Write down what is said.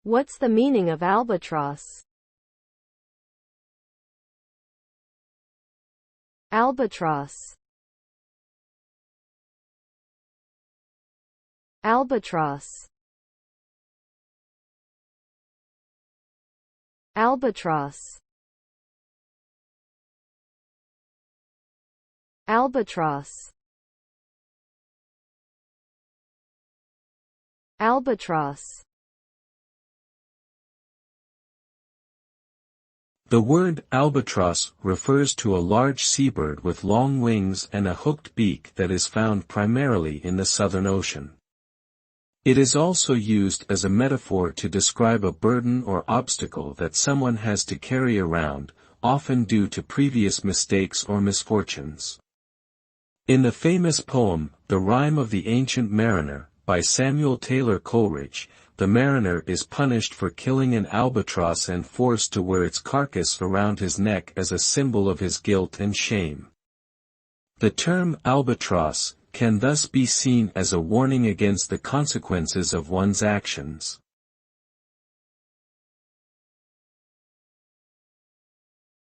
What's the meaning of albatross? Albatross. Albatross. Albatross. Albatross. Albatross. The word albatross refers to a large seabird with long wings and a hooked beak that is found primarily in the Southern Ocean. It is also used as a metaphor to describe a burden or obstacle that someone has to carry around, often due to previous mistakes or misfortunes. In the famous poem, The Rime of the Ancient Mariner, by Samuel Taylor Coleridge, the mariner is punished for killing an albatross and forced to wear its carcass around his neck as a symbol of his guilt and shame. The term albatross can thus be seen as a warning against the consequences of one's actions.